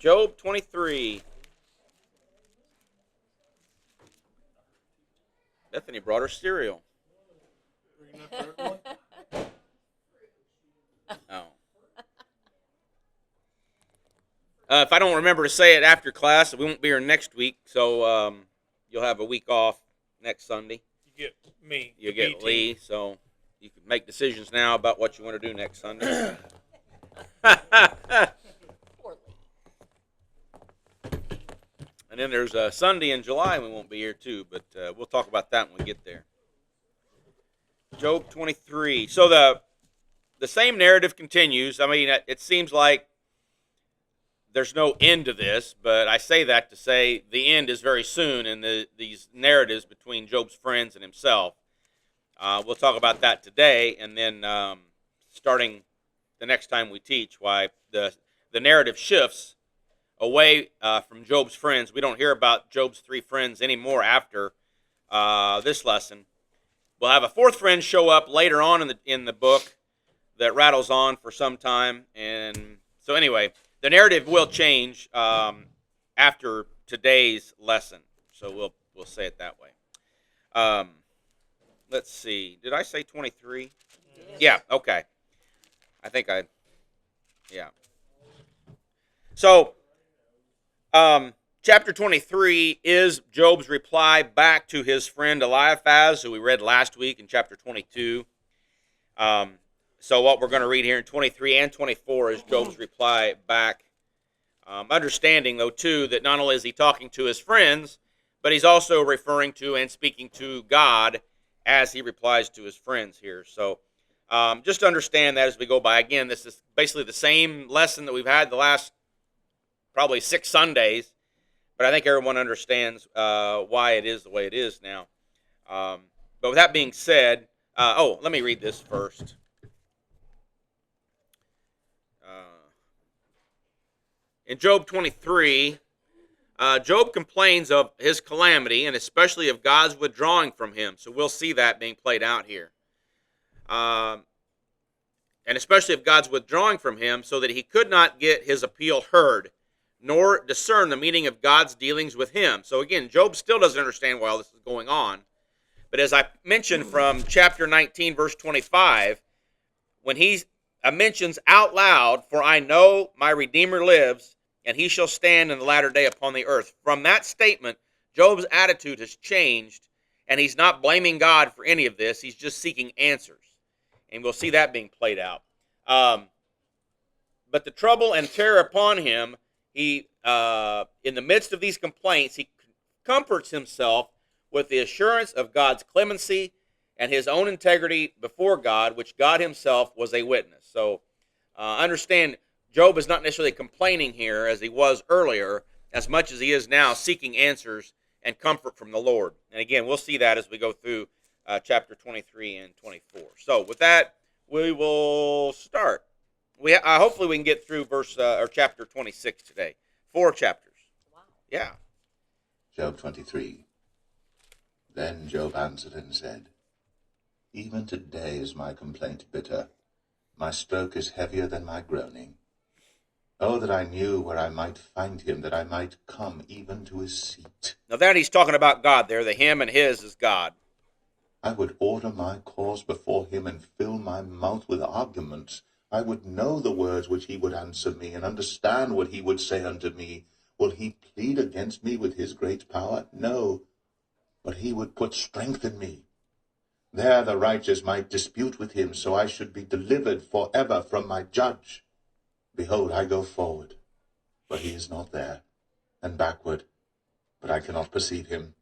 Job 23. Bethany brought her cereal. Oh. If I don't remember to say it after class, we won't be here next week, so you'll have a week off next Sunday. You get me. You get BT. Lee, so you can make decisions now about what you want to do next Sunday. Poor Lee. And then there's a Sunday in July we won't be here too, but we'll talk about that when we get there. Job 23. So the same narrative continues. I mean, it seems like there's no end to this, but I say that to say the end is very soon in these narratives between Job's friends and himself. We'll talk about that today, and then starting the next time we teach, why the narrative shifts away from Job's friends. We don't hear about Job's three friends anymore after this lesson. We'll have a fourth friend show up later on in the book that rattles on for some time, and so anyway, the narrative will change after today's lesson. So we'll say it that way. Let's see. Did I say 23? Yeah. Okay. I think yeah. So, chapter 23 is Job's reply back to his friend Eliphaz, who we read last week in chapter 22. So what we're going to read here in 23 and 24 is Job's reply back. Understanding, though, too, that not only is he talking to his friends, but he's also referring to and speaking to God as he replies to his friends here. So just understand that as we go by. Again, this is basically the same lesson that we've had the last probably 6 Sundays, but I think everyone understands why it is the way it is now. But with that being said, let me read this first. In Job 23, Job complains of his calamity and especially of God's withdrawing from him. So we'll see that being played out here. And especially of God's withdrawing from him so that he could not get his appeal heard, nor discern the meaning of God's dealings with him. So again, Job still doesn't understand why all this is going on. But as I mentioned from chapter 19, verse 25, when he mentions out loud, "For I know my Redeemer lives, and he shall stand in the latter day upon the earth." From that statement, Job's attitude has changed, and he's not blaming God for any of this. He's just seeking answers. And we'll see that being played out. But the trouble and terror upon him, he, in the midst of these complaints, he comforts himself with the assurance of God's clemency and his own integrity before God, which God himself was a witness. So understand, Job is not necessarily complaining here as he was earlier, as much as he is now seeking answers and comfort from the Lord. And again, we'll see that as we go through chapter 23 and 24. So with that, we will start. Hopefully we can get through chapter 26 today. 4 chapters. Wow. Yeah. Job 23. Then Job answered and said, "Even today is my complaint bitter. My stroke is heavier than my groaning. Oh, that I knew where I might find him, that I might come even to his seat. Now that he's talking about God there. The him and his is God. I would order my cause before him and fill my mouth with arguments. I would know the words which he would answer me and understand what he would say unto me. Will he plead against me with his great power? No, but he would put strength in me. There the righteous might dispute with him, so I should be delivered forever from my judge. Behold, I go forward, but he is not there, and backward, but I cannot perceive him.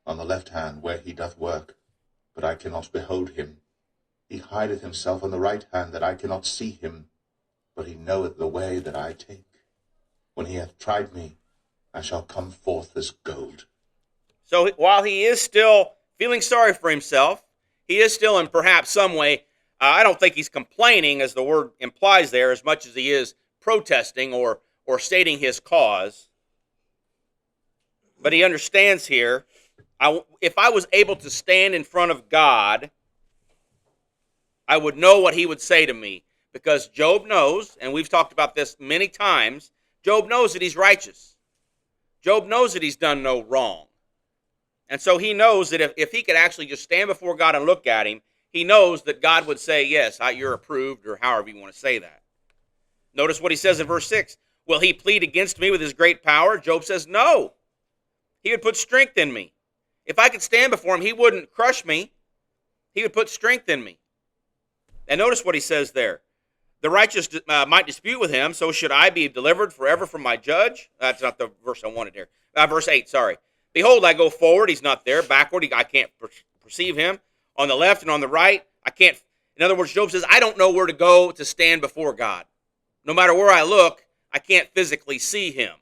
On the left hand where he doth work, but I cannot behold him. He hideth himself on the right hand, that I cannot see him, but he knoweth the way that I take. When he hath tried me, I shall come forth as gold. So while he is still feeling sorry for himself, he is still in perhaps some way, I don't think he's complaining, as the word implies there, as much as he is protesting or stating his cause. But he understands here, if I was able to stand in front of God, I would know what he would say to me. Because Job knows, and we've talked about this many times, Job knows that he's righteous. Job knows that he's done no wrong. And so he knows that if he could actually just stand before God and look at him, he knows that God would say, yes, you're approved, or however you want to say that. Notice what he says in verse 6. Will he plead against me with his great power? Job says, no. He would put strength in me. If I could stand before him, he wouldn't crush me. He would put strength in me. And notice what he says there. The righteous might dispute with him, so should I be delivered forever from my judge? That's not the verse I wanted here. Verse 8, sorry. Behold, I go forward, he's not there. Backward, I can't perceive him. On the left and on the right, I can't. In other words, Job says, I don't know where to go to stand before God. No matter where I look, I can't physically see him.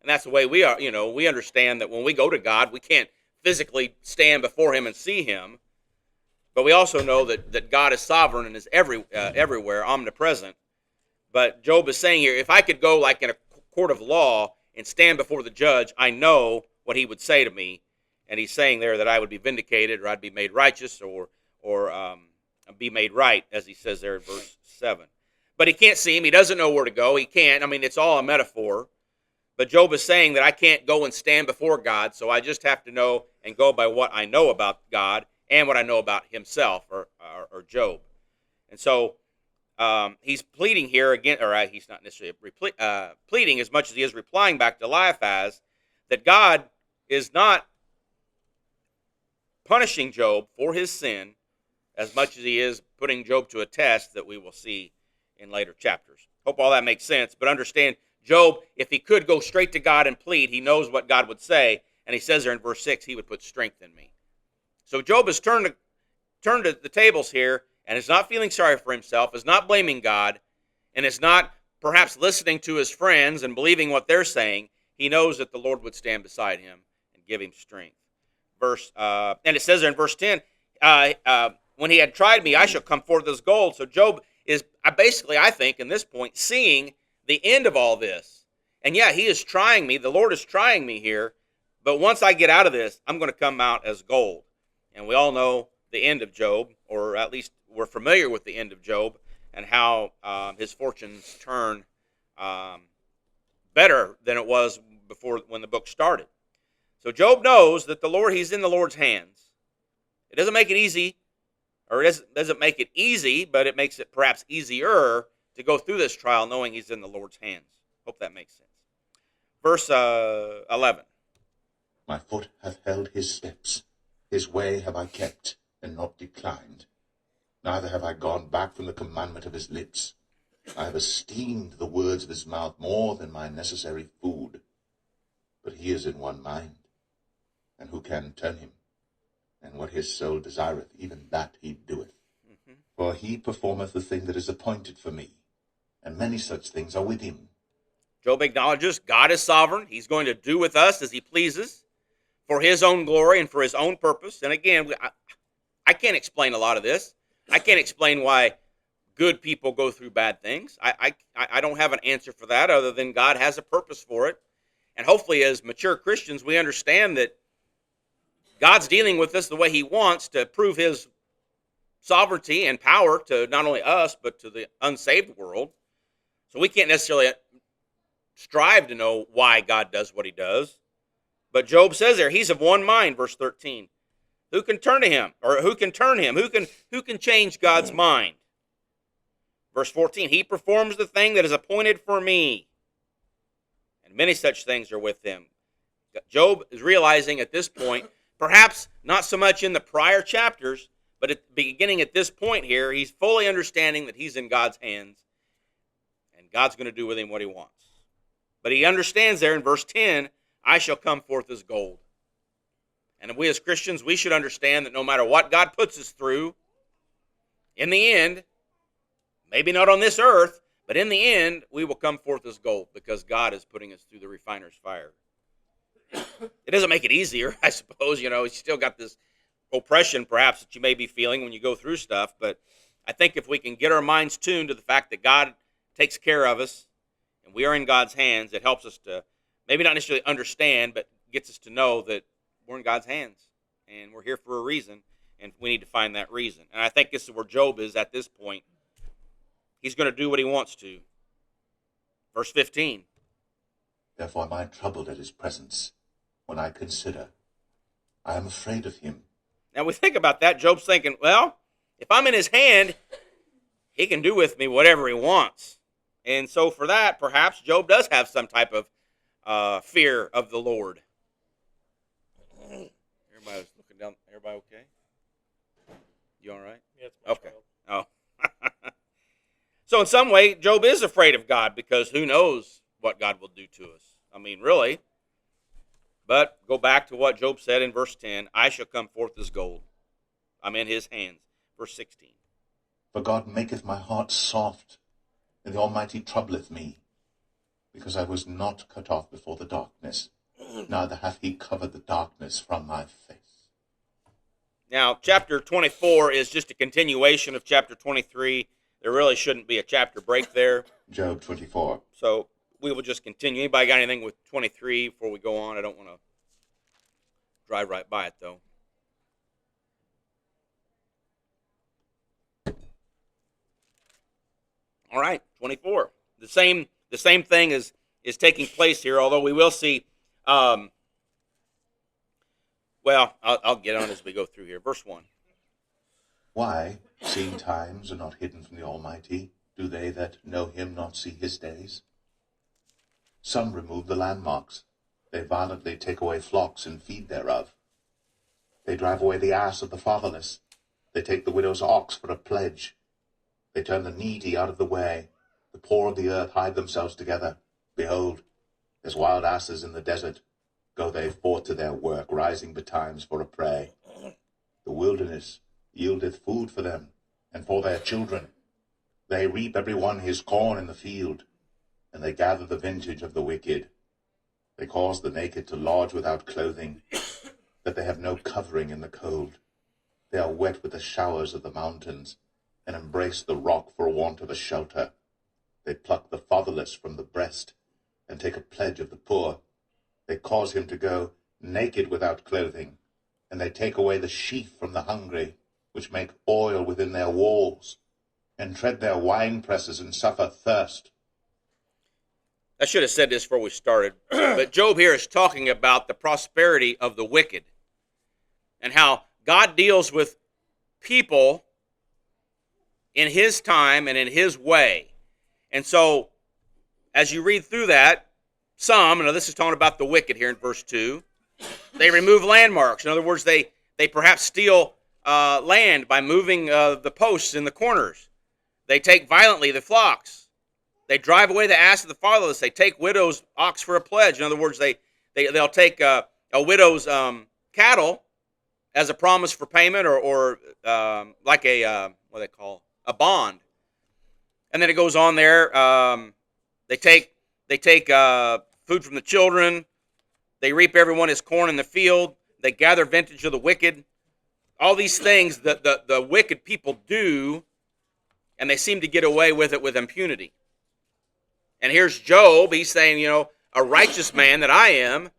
And that's the way we are. We understand that when we go to God, we can't physically stand before him and see him. But we also know that God is sovereign and is everywhere, omnipresent. But Job is saying here, if I could go like in a court of law and stand before the judge, I know what he would say to me. And he's saying there that I would be vindicated, or I'd be made righteous, or be made right, as he says there in verse 7. But he can't see him. He doesn't know where to go. He can't. I mean, it's all a metaphor. But Job is saying that I can't go and stand before God, so I just have to know and go by what I know about God and what I know about himself, or Job. And so he's pleading here again, or he's not necessarily pleading as much as he is replying back to Eliphaz, that God is not punishing Job for his sin as much as he is putting Job to a test that we will see in later chapters. Hope all that makes sense. But understand, Job, if he could go straight to God and plead, he knows what God would say. And he says there in verse 6, he would put strength in me. So Job has turned the tables here and is not feeling sorry for himself, is not blaming God, and is not perhaps listening to his friends and believing what they're saying. He knows that the Lord would stand beside him and give him strength. And it says there in verse 10, when he had tried me, I shall come forth as gold. So Job is basically, I think, in this point, seeing the end of all this. And yeah, he is trying me. The Lord is trying me here. But once I get out of this, I'm going to come out as gold. And we all know the end of Job, or at least we're familiar with the end of Job and how his fortunes turn better than it was before when the book started. So Job knows that he's in the Lord's hands. It doesn't make it easy, or it doesn't make it easy, but it makes it perhaps easier to go through this trial knowing he's in the Lord's hands. Hope that makes sense. Verse 11. My foot hath held his steps. His way have I kept, and not declined. Neither have I gone back from the commandment of his lips. I have esteemed the words of his mouth more than my necessary food. But he is in one mind, and who can turn him? And what his soul desireth, even that he doeth. Mm-hmm. For he performeth the thing that is appointed for me, and many such things are with him. Job acknowledges God is sovereign. He's going to do with us as he pleases, for his own glory and for his own purpose. And again, I can't explain a lot of this. I can't explain why good people go through bad things. I don't have an answer for that other than God has a purpose for it. And hopefully as mature Christians, we understand that God's dealing with us the way he wants to prove his sovereignty and power to not only us, but to the unsaved world. So we can't necessarily strive to know why God does what he does. But Job says there, he's of one mind, verse 13. Who can turn to him? Or who can turn him? Who can change God's mind? Verse 14, he performs the thing that is appointed for me. And many such things are with him. Job is realizing at this point, perhaps not so much in the prior chapters, but beginning at this point here, he's fully understanding that he's in God's hands. And God's going to do with him what he wants. But he understands there in verse 10, I shall come forth as gold. And we as Christians, we should understand that no matter what God puts us through, in the end, maybe not on this earth, but in the end, we will come forth as gold because God is putting us through the refiner's fire. It doesn't make it easier, I suppose. You still got this oppression perhaps that you may be feeling when you go through stuff. But I think if we can get our minds tuned to the fact that God takes care of us and we are in God's hands, it helps us to maybe not necessarily understand, but gets us to know that we're in God's hands and we're here for a reason, and we need to find that reason. And I think this is where Job is at this point. He's going to do what he wants to. Verse 15, Therefore am I troubled at his presence. When I consider, I am afraid of him. Now we think about that. Job's thinking, well, if I'm in his hand, he can do with me whatever he wants. And so for that, perhaps Job does have some type of fear of the Lord. Everybody's looking down. Everybody okay? You all right? Yeah, it's my Okay. child. Oh. So in some way, Job is afraid of God because who knows what God will do to us. I mean, really. But go back to what Job said in verse 10, I shall come forth as gold. I'm in his hands. Verse 16. For God maketh my heart soft, and the Almighty troubleth me, because I was not cut off before the darkness, neither hath he covered the darkness from my face. Now, chapter 24 is just a continuation of chapter 23. There really shouldn't be a chapter break there. Job 24. So we will just continue. Anybody got anything with 23 before we go on? I don't want to drive right by it, though. All right, 24. The same thing is taking place here, although we will see. Well, I'll get on as we go through here. Verse 1. Why, seeing times are not hidden from the Almighty, do they that know him not see his days? Some remove the landmarks. They violently take away flocks and feed thereof. They drive away the ass of the fatherless. They take the widow's ox for a pledge. They turn the needy out of the way. The poor of the earth hide themselves together. Behold, as wild asses in the desert, go they forth to their work, rising betimes for a prey. The wilderness yieldeth food for them, and for their children. They reap every one his corn in the field, and they gather the vintage of the wicked. They cause the naked to lodge without clothing, that they have no covering in the cold. They are wet with the showers of the mountains, and embrace the rock for want of a shelter. They pluck the fatherless from the breast, and take a pledge of the poor. They cause him to go naked without clothing, and they take away the sheaf from the hungry, which make oil within their walls, and tread their wine presses and suffer thirst. I should have said this before we started, but Job here is talking about the prosperity of the wicked and how God deals with people in his time and in his way. And so, as you read through that, this is talking about the wicked here in verse 2, they remove landmarks. In other words, they perhaps steal land by moving the posts in the corners. They take violently the flocks. They drive away the ass of the fatherless. They take widow's ox for a pledge. In other words, they'll take a widow's cattle as a promise for payment, or like a what they call a bond. And then it goes on there. They take food from the children. They reap everyone his corn in the field. They gather vintage of the wicked. All these things that the wicked people do, and they seem to get away with it with impunity. And here's Job. He's saying, a righteous man that I am,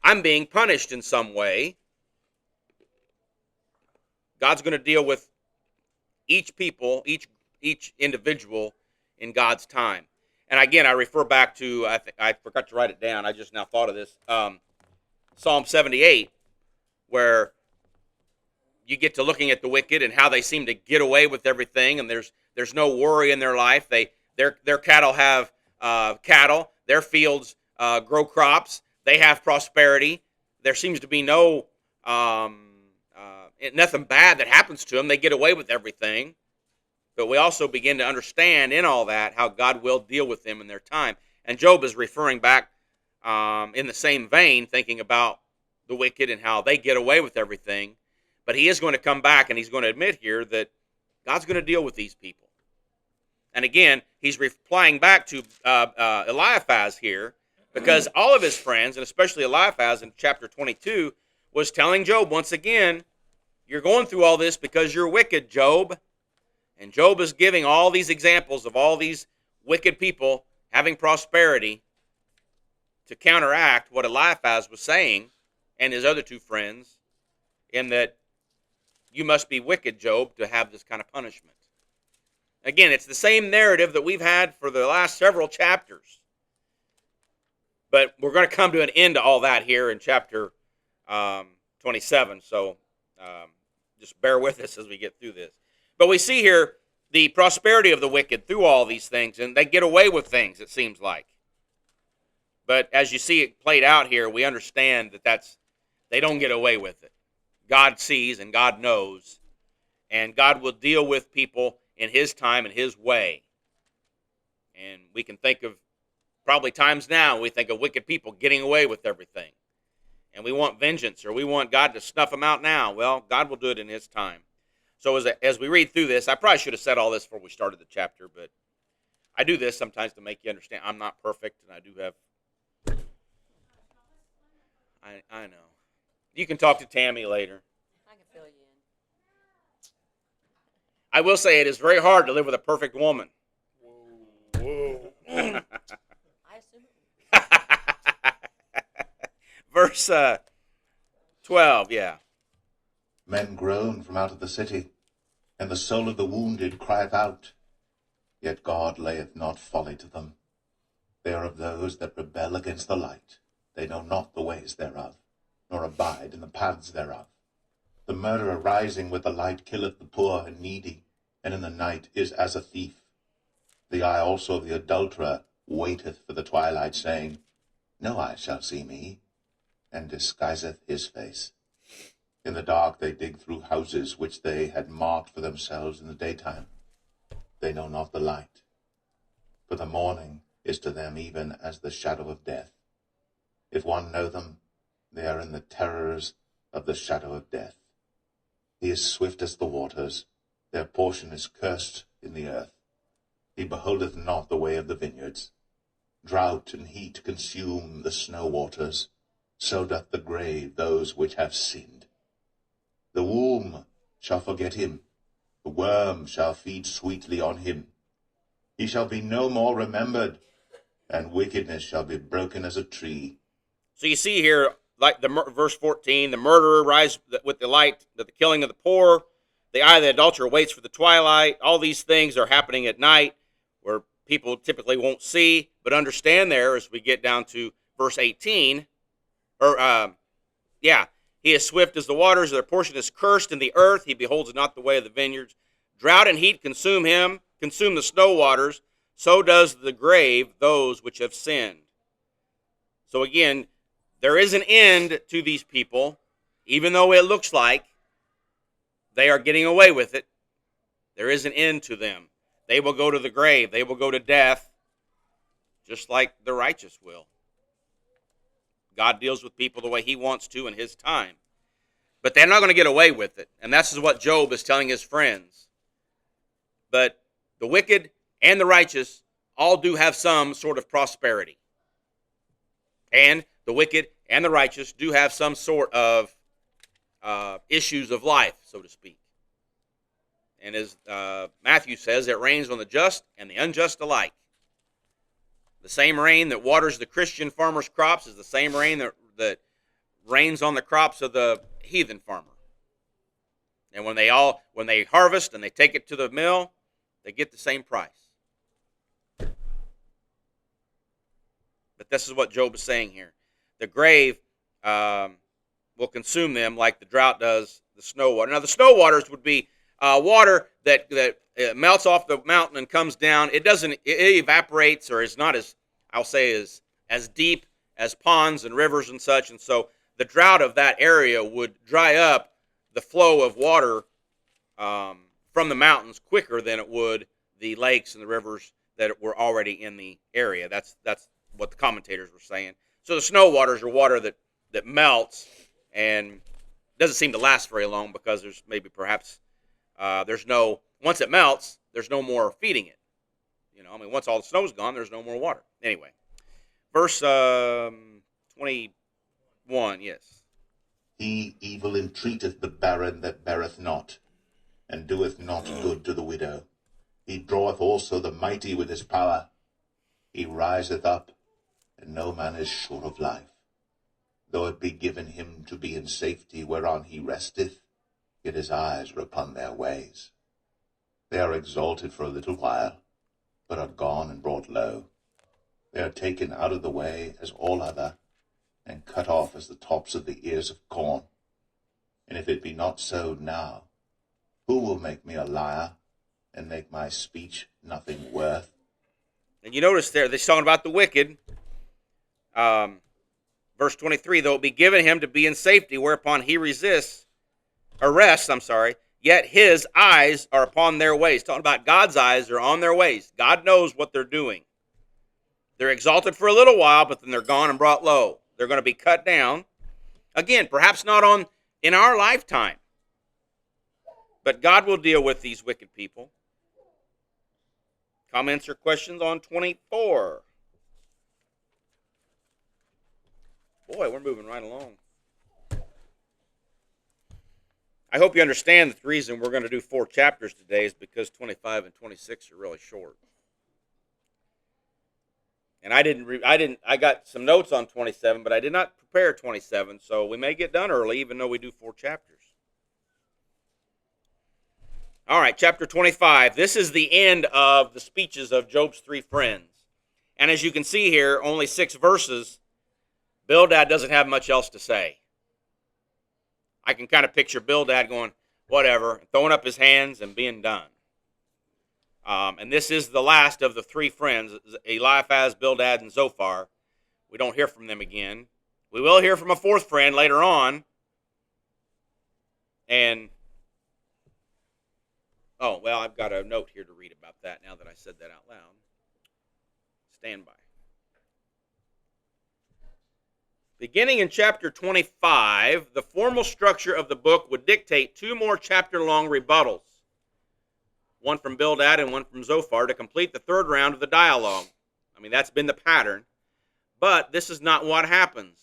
I'm being punished in some way. God's going to deal with each people, each individual in God's time. And again, I refer back to, I forgot to write it down. I just now thought of this. Psalm 78, where you get to looking at the wicked and how they seem to get away with everything, and there's no worry in their life. Their cattle have cattle. Their fields grow crops. They have prosperity. There seems to be nothing bad that happens to them. They get away with everything. But we also begin to understand in all that how God will deal with them in their time. And Job is referring back in the same vein, thinking about the wicked and how they get away with everything. But he is going to come back and he's going to admit here that God's going to deal with these people. And again, he's replying back to Eliphaz here, because all of his friends, and especially Eliphaz in chapter 22, was telling Job once again, you're going through all this because you're wicked, Job. And Job is giving all these examples of all these wicked people having prosperity to counteract what Eliphaz was saying and his other two friends, in that you must be wicked, Job, to have this kind of punishment. Again, it's the same narrative that we've had for the last several chapters. But we're going to come to an end to all that here in chapter 27. So just bear with us as we get through this. But we see here the prosperity of the wicked through all these things, and they get away with things, it seems like. But as you see it played out here, we understand that they don't get away with it. God sees and God knows, and God will deal with people in His time and His way. And we can think of probably times now we think of wicked people getting away with everything. And we want vengeance, or we want God to snuff them out now. Well, God will do it in His time. So as we read through this, I probably should have said all this before we started the chapter, but I do this sometimes to make you understand I'm not perfect, and I do have... I know. You can talk to Tammy later. I can fill you in. I will say it is very hard to live with a perfect woman. Whoa. I assume it. Verse 12, yeah. Men groan from out of the city, and the soul of the wounded crieth out. Yet God layeth not folly to them. They are of those that rebel against the light. They know not the ways thereof, nor abide in the paths thereof. The murderer rising with the light killeth the poor and needy, and in the night is as a thief. The eye also of the adulterer waiteth for the twilight, saying, No eye shall see me, and disguiseth his face. In the dark they dig through houses which they had marked for themselves in the daytime. They know not the light. For the morning is to them even as the shadow of death. If one know them, they are in the terrors of the shadow of death. He is swift as the waters. Their portion is cursed in the earth. He beholdeth not the way of the vineyards. Drought and heat consume the snow waters. So doth the grave those which have sinned. The womb shall forget him. The worm shall feed sweetly on him. He shall be no more remembered, and wickedness shall be broken as a tree. So you see here, like verse 14, the murderer rise with the light, the killing of the poor, the eye of the adulterer waits for the twilight. All these things are happening at night where people typically won't see, but understand there as we get down to verse 18, he is swift as the waters, their portion is cursed in the earth, he beholds not the way of the vineyards. Drought and heat consume him, consume the snow waters, so does the grave those which have sinned. So again, there is an end to these people, even though it looks like they are getting away with it. There is an end to them. They will go to the grave. They will go to death, just like the righteous will. God deals with people the way He wants to in His time. But they're not going to get away with it. And that's what Job is telling his friends. But the wicked and the righteous all do have some sort of prosperity. And the wicked and the righteous do have some sort of issues of life, so to speak. And as Matthew says, it rains on the just and the unjust alike. The same rain that waters the Christian farmer's crops is the same rain that rains on the crops of the heathen farmer. And when they harvest and they take it to the mill, they get the same price. But this is what Job is saying here. The grave will consume them like the drought does the snow water. Now, the snow waters would be water that melts off the mountain and comes down. It evaporates, or is not as, I'll say, as deep as ponds and rivers and such. And so the drought of that area would dry up the flow of water from the mountains quicker than it would the lakes and the rivers that were already in the area. That's what the commentators were saying. So the snow waters are water that melts and doesn't seem to last very long because there's once it melts, there's no more feeding it. Once all the snow's gone, there's no more water. Anyway, verse 21, yes. He evil entreateth the barren that beareth not, and doeth not good to the widow. He draweth also the mighty with his power. He riseth up, and no man is sure of life. Though it be given him to be in safety whereon he resteth, yet his eyes are upon their ways. They are exalted for a little while, but are gone and brought low. They are taken out of the way as all other, and cut off as the tops of the ears of corn. And if it be not so now, who will make me a liar, and make my speech nothing worth? And you notice there, they're talking about the wicked. Verse 23, though it be given him to be in safety, whereupon he rests, yet his eyes are upon their ways. Talking about God's eyes are on their ways. God knows what they're doing. They're exalted for a little while, but then they're gone and brought low. They're going to be cut down. Again, perhaps not in our lifetime. But God will deal with these wicked people. Comments or questions on 24? Boy, we're moving right along. I hope you understand that the reason we're going to do 4 chapters today is because 25 and 26 are really short. And I got some notes on 27, but I did not prepare 27, so we may get done early even though we do 4 chapters. All right, chapter 25. This is the end of the speeches of Job's 3 friends. And as you can see here, only 6 verses. Bildad doesn't have much else to say. I can kind of picture Bildad going, whatever, throwing up his hands and being done. And this is the last of the 3 friends, Eliphaz, Bildad, and Zophar. We don't hear from them again. We will hear from a 4th friend later on. And, oh, well, I've got a note here to read about that now that I said that out loud. Stand by. Beginning in chapter 25, the formal structure of the book would dictate 2 more chapter-long rebuttals, one from Bildad and one from Zophar, to complete the 3rd round of the dialogue. I mean, that's been the pattern. But this is not what happens.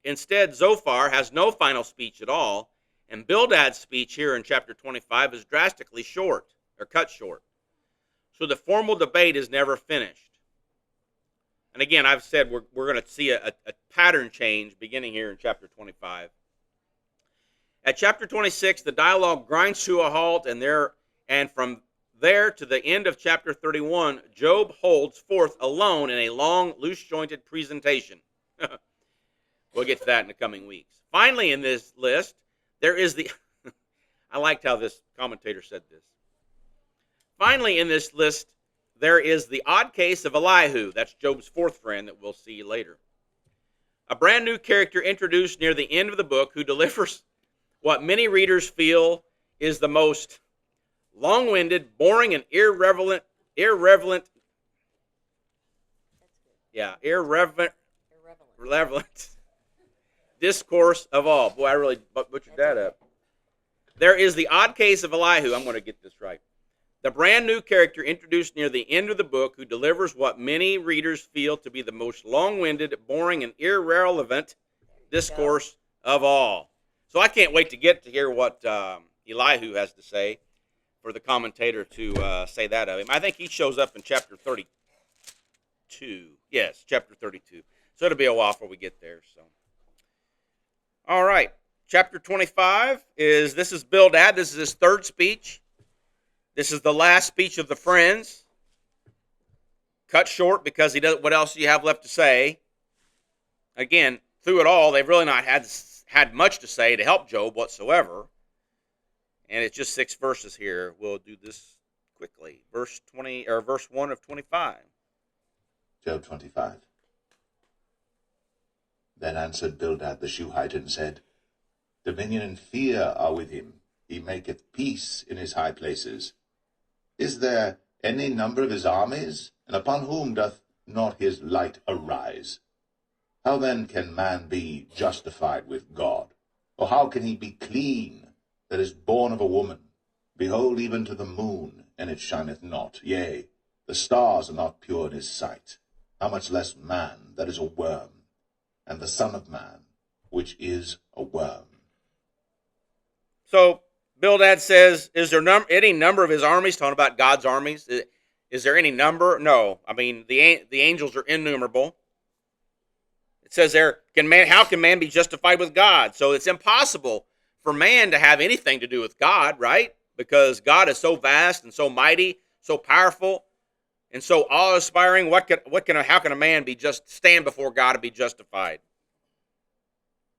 Instead, Zophar has no final speech at all, and Bildad's speech here in chapter 25 is drastically short, or cut short. So the formal debate is never finished. And again, I've said we're going to see a pattern change beginning here in chapter 25. At chapter 26, the dialogue grinds to a halt, and from there to the end of chapter 31, Job holds forth alone in a long, loose-jointed presentation. We'll get to that in the coming weeks. Finally, in this list, there is the... I liked how this commentator said this. Finally, in this list, there is the odd case of Elihu. That's Job's 4th friend that we'll see later. A brand new character introduced near the end of the book who delivers what many readers feel is the most long-winded, boring, and irrelevant discourse of all. Boy, I really butchered that up. There is the odd case of Elihu. I'm going to get this right. The brand new character introduced near the end of the book who delivers what many readers feel to be the most long-winded, boring, and irrelevant discourse of all. So I can't wait to get to hear what Elihu has to say for the commentator to say that of him. I think he shows up in chapter 32. Yes, chapter 32. So it'll be a while before we get there. So, all right. Chapter 25 this is Bildad. This is his 3rd speech. This is the last speech of the friends. Cut short because he doesn't. What else do you have left to say? Again, through it all, they've really not had much to say to help Job whatsoever. And it's just 6 verses here. We'll do this quickly. Verse 1 of 25. Job 25. Then answered Bildad the Shuhite and said, Dominion and fear are with him. He maketh peace in his high places. Is there any number of his armies? And upon whom doth not his light arise? How then can man be justified with God? Or how can he be clean that is born of a woman? Behold, even to the moon, and it shineth not. Yea, the stars are not pure in his sight. How much less man that is a worm, and the son of man, which is a worm. So Bildad says, is there any number of his armies? Talking about God's armies. Is there any number? No. I mean, the angels are innumerable. It says there, how can man be justified with God? So it's impossible for man to have anything to do with God, right? Because God is so vast and so mighty, so powerful. and so awe-inspiring. How can a man stand before God and be justified?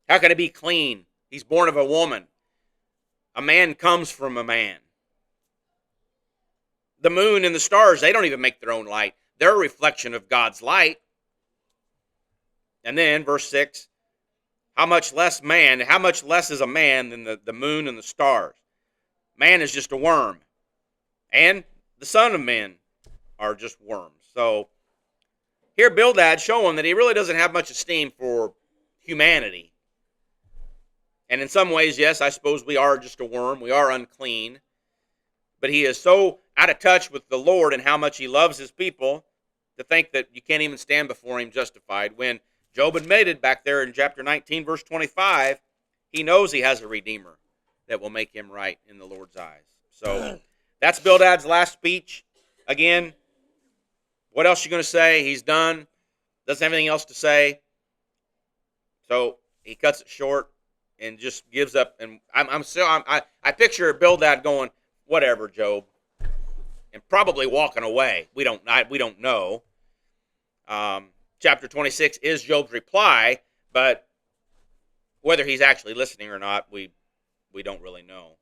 How can he be clean? He's born of a woman. A man comes from a man. The moon and the stars, they don't even make their own light. They're a reflection of God's light. And then, verse 6, how much less is a man than the moon and the stars? Man is just a worm. And the son of men are just worms. So, here Bildad showing that he really doesn't have much esteem for humanity. And in some ways, yes, I suppose we are just a worm. We are unclean. But he is so out of touch with the Lord and how much he loves his people to think that you can't even stand before him justified. When Job admitted back there in chapter 19, verse 25, he knows he has a Redeemer that will make him right in the Lord's eyes. So that's Bildad's last speech. Again, what else are you going to say? He's done. Doesn't have anything else to say. So he cuts it short and just gives up. And I picture Bildad going, whatever, Job, and probably walking away. We don't know. Chapter 26 is Job's reply, but whether he's actually listening or not, we don't really know.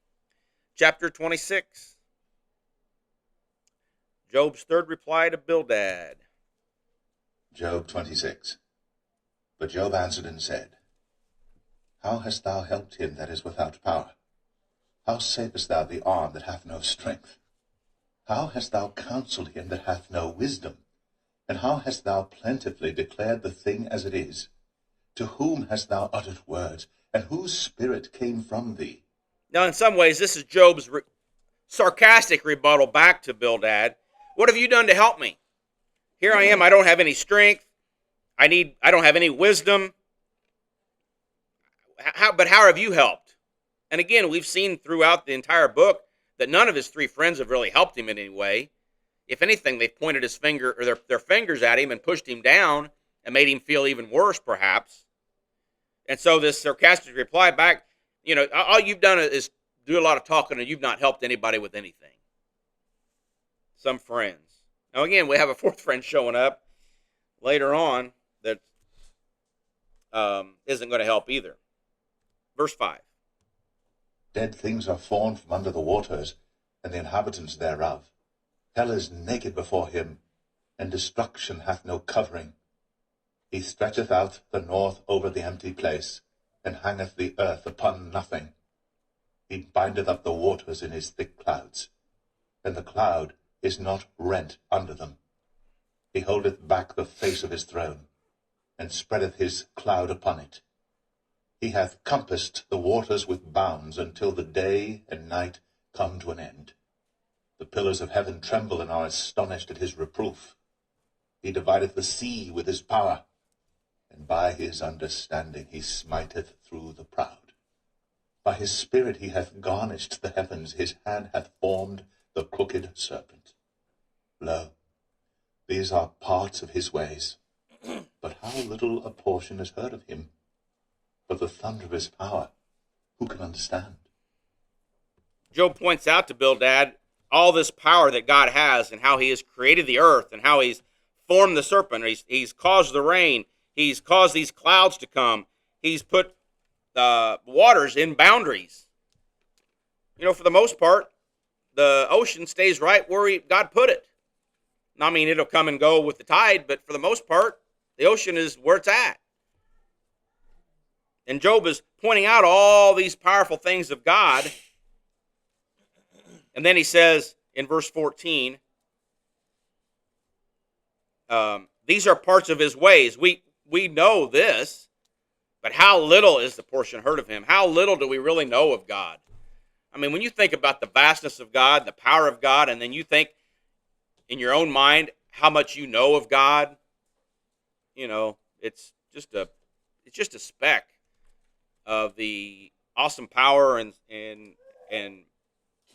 Chapter 26, Job's third reply to Bildad. Job 26. But Job answered and said, How hast thou helped him that is without power? How savest thou the arm that hath no strength? How hast thou counseled him that hath no wisdom? And how hast thou plentifully declared the thing as it is? To whom hast thou uttered words, and whose spirit came from thee? Now, in some ways, this is Job's sarcastic rebuttal back to Bildad. What have you done to help me? Here I am. I don't have any strength. I don't have any wisdom. But how have you helped? And again, we've seen throughout the entire book that none of his three friends have really helped him in any way. If anything, they've pointed his finger or their fingers at him and pushed him down and made him feel even worse, perhaps. And so this sarcastic reply back, all you've done is do a lot of talking and you've not helped anybody with anything. Some friends. Now, again, we have a fourth friend showing up later on that isn't going to help either. Verse 5. Dead things are fallen from under the waters, and the inhabitants thereof. Hell is naked before him, and destruction hath no covering. He stretcheth out the north over the empty place, and hangeth the earth upon nothing. He bindeth up the waters in his thick clouds, and the cloud is not rent under them. He holdeth back the face of his throne, and spreadeth his cloud upon it. He hath compassed the waters with bounds until the day and night come to an end. The pillars of heaven tremble and are astonished at his reproof. He divideth the sea with his power, and by his understanding he smiteth through the proud. By his spirit he hath garnished the heavens, his hand hath formed the crooked serpent. Lo, these are parts of his ways, but how little a portion is heard of him. But the thunder of his power, who can understand? Job points out to Bildad all this power that God has and how he has created the earth and how he's formed the serpent. He's caused the rain. He's caused these clouds to come. He's put waters in boundaries. For the most part, the ocean stays right where God put it. I mean, it'll come and go with the tide, but for the most part, the ocean is where it's at. And Job is pointing out all these powerful things of God. And then he says in verse 14, these are parts of his ways. We know this, but how little is the portion heard of him? How little do we really know of God? I mean, when you think about the vastness of God, the power of God, and then you think in your own mind how much you know of God, it's just a speck of the awesome power and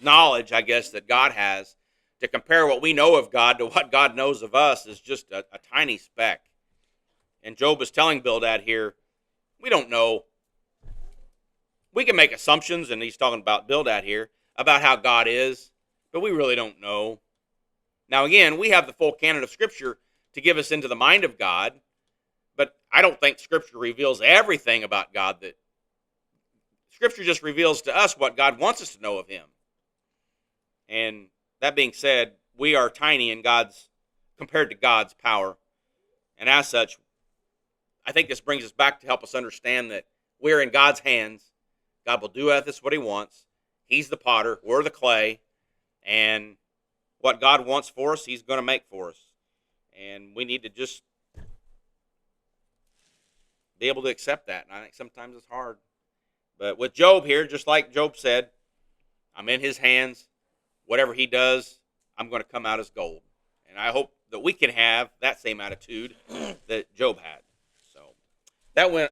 knowledge, I guess, that God has. To compare what we know of God to what God knows of us is just a tiny speck. And Job is telling Bildad here, we don't know. We can make assumptions, and he's talking about Bildad here, about how God is, but we really don't know. Now, again, we have the full canon of Scripture to give us into the mind of God, but I don't think Scripture reveals everything about God. That Scripture just reveals to us what God wants us to know of him. And that being said, we are tiny in compared to God's power. And as such, I think this brings us back to help us understand that we're in God's hands. God will do with us what he wants. He's the potter, we're the clay, and what God wants for us, he's going to make for us. And we need to just be able to accept that. And I think sometimes it's hard. But with Job here, just like Job said, I'm in his hands. Whatever he does, I'm going to come out as gold. And I hope that we can have that same attitude that Job had. So that went